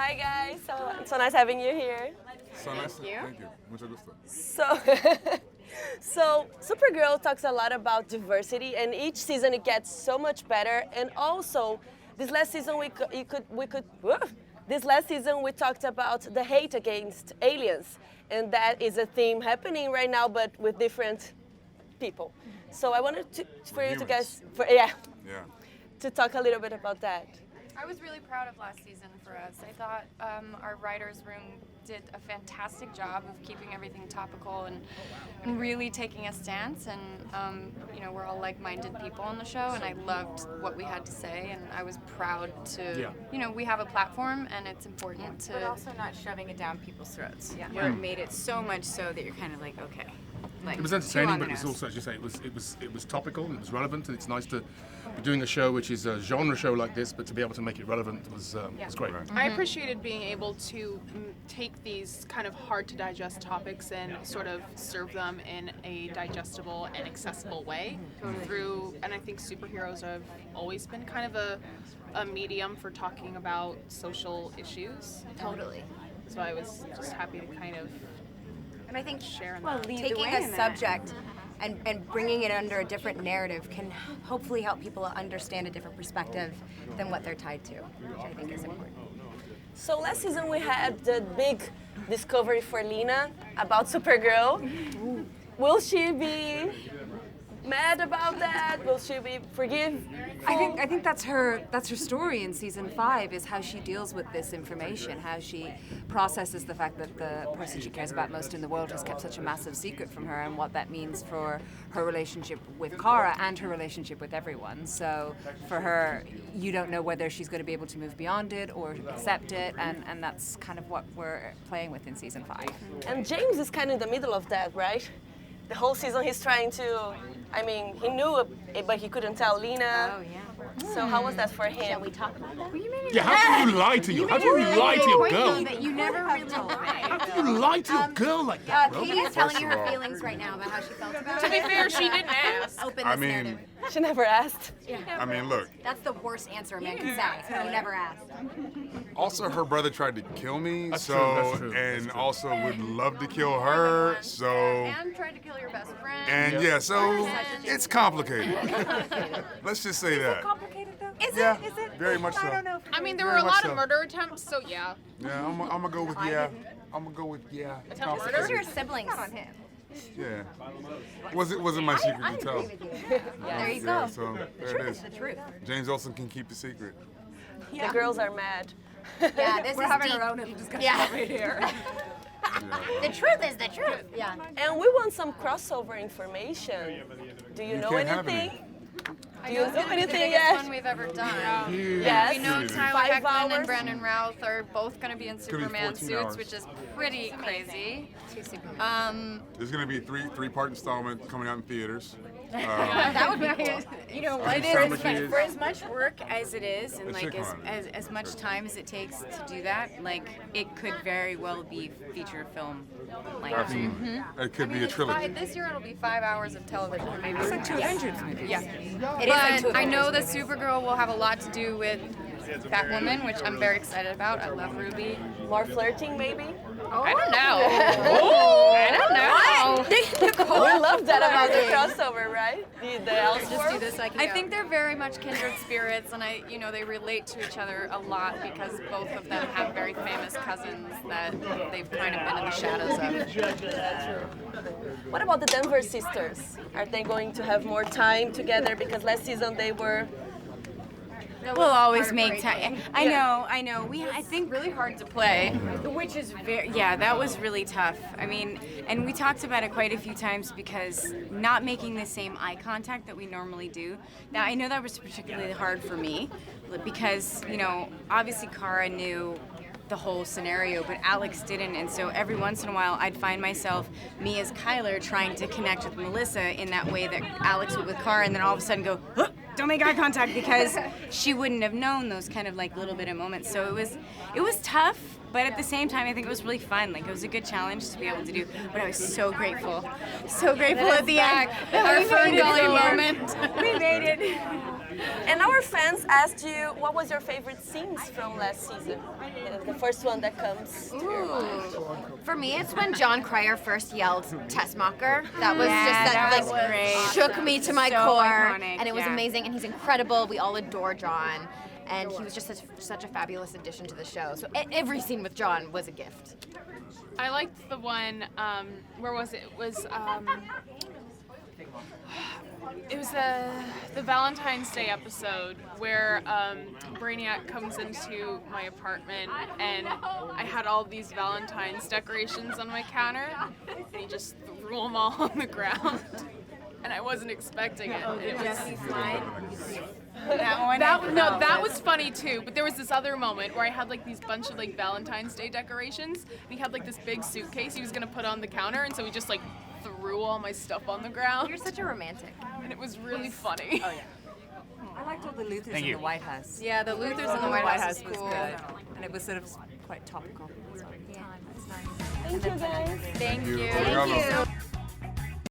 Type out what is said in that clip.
Hi guys, so nice having you here. So nice. Thank you. Mucho gusto. So Supergirl talks a lot about diversity, and each season it gets so much better. And also, this last season we talked about the hate against aliens, and that is a theme happening right now, but with different people. So I wanted for you guys, to talk a little bit about that. I was really proud of last season for us. I thought our writers' room did a fantastic job of keeping everything topical and really taking a stance. And we're all like-minded people on the show, and I loved what we had to say. And I was proud to, we have a platform, and it's important to. But also not shoving it down people's throats. Yeah. Where it made it so much so that you're kind of like, okay. Like, it was entertaining, but it was also, as you say, it was topical and it was relevant, and it's nice to be doing a show which is a genre show like this, but to be able to make it relevant was great. I appreciated being able to take these kind of hard to digest topics and sort of serve them in a digestible and accessible way and I think superheroes have always been kind of a medium for talking about social issues. Totally. So I was just happy to kind of. And I think taking taking a subject and bringing it under a different narrative can hopefully help people understand a different perspective than what they're tied to, which I think is important. So last season we had the big discovery for Lena about Supergirl. Will she be mad about that? Will she be forgiveful? I think that's her story in season 5, is how she deals with this information, how she processes the fact that the person she cares about most in the world has kept such a massive secret from her, and what that means for her relationship with Kara and her relationship with everyone. So for her, you don't know whether she's going to be able to move beyond it or accept it, and that's kind of what we're playing with in season 5. And James is kind of in the middle of that, right? The whole season he's trying to, he knew it, but he couldn't tell Lena. Oh, yeah. So how was that for him? Shall we talk about that? Yeah, how can you lie to you? How do you lie to your girl? That you never really lie. How can you lie to your girl like that, bro? Katie is telling you her feelings right now about how she felt about it. To be fair, she didn't ask. Open this narrative. She never asked. I mean, look. That's the worst answer a man can say. You never asked. Also, her brother tried to kill me, That's true. And also would love to kill her, so. And tried to kill your best friend. And so it's complicated. Let's just say that. Complicated though? Is Yeah, it? very much so. I don't know. I mean, there were a lot of murder attempts, so yeah. Yeah, I'm gonna go with yeah. I'm gonna go with yeah. Those are Complicated. your siblings. On him. Yeah. Wasn't my secret to tell. Agree with you. There you go. So there it is. The truth. James Olsen can keep the secret. The girls are mad. Yeah, this We're is having deep. our own little discussion Yeah. over here. The truth is the truth. Yeah. And we want some crossover information. Do you know can't have anything? any. Do you know The anything biggest yet? one we've ever done. Yes. We know Tyler 5 Heckman hours. and Brandon Routh are both going to be in be Superman 14 suits, hours. which is pretty crazy. There's gonna be a three-part installment coming out in theaters. That would be cool. You know what? Summer kids. For as much work as it is, and A like chick hunt. as much time as it takes to do that, like it could very well be feature film. Like, Absolutely. It could be a trilogy. This year it'll be 5 hours of television, maybe. It's like 2 Avengers movies. Yeah. It is like two But I know that Avengers Supergirl will have a lot to do with Batwoman, which I'm very excited about. I love Ruby. More flirting, maybe? I don't know. I don't know. We love that about the crossover, right? The Elseworlds. this like I think they're very much kindred spirits, and they relate to each other a lot because both of them have very famous cousins that they've kind of been in the shadows of. What about the Denver sisters? Are they going to have more time together? Because last season they were. we'll always make time. I know. I think Really hard to play. which is that was really tough. I mean, and we talked about it quite a few times because not making the same eye contact that we normally do. Now I know that was particularly hard for me because obviously Kara knew the whole scenario, but Alex didn't, and so every once in a while I'd find myself, me as Kyler, trying to connect with Melissa in that way that Alex would with Kara, and then all of a sudden go, "Huh, don't make eye contact," because she wouldn't have known those kind of like little bit of moments. So it was tough, but at the same time I think it was really fun. Like it was a good challenge to be able to do, but I was so grateful at the end. Our Fern Gully moment. We made it. And our fans asked you what was your favorite scenes from last season? The first one that comes to your mind. For me, it's when John Cryer first yelled Tessmacher. That was Yeah, just that that was like great. shook me to my So core, iconic, and it was yeah. amazing. And he's incredible. We all adore John, and he was just such a fabulous addition to the show. So every scene with John was a gift. I liked the one, where was it? It was the Valentine's Day episode where Brainiac comes into my apartment and I had all these Valentine's decorations on my counter and he just threw them all on the ground and I wasn't expecting it. And it was, That one. that was funny too, but there was this other moment where I had like these bunch of like Valentine's Day decorations and he had like this big suitcase he was gonna put on the counter and so he just like threw all my stuff on the ground. You're such a romantic. And it was really funny. Oh yeah. I liked all the Luthers in the White House. Yeah, the Luthers in the White House was cool. good, and it was sort of quite topical. So, yeah, it's nice. Thank you guys. Thank you. Thank you.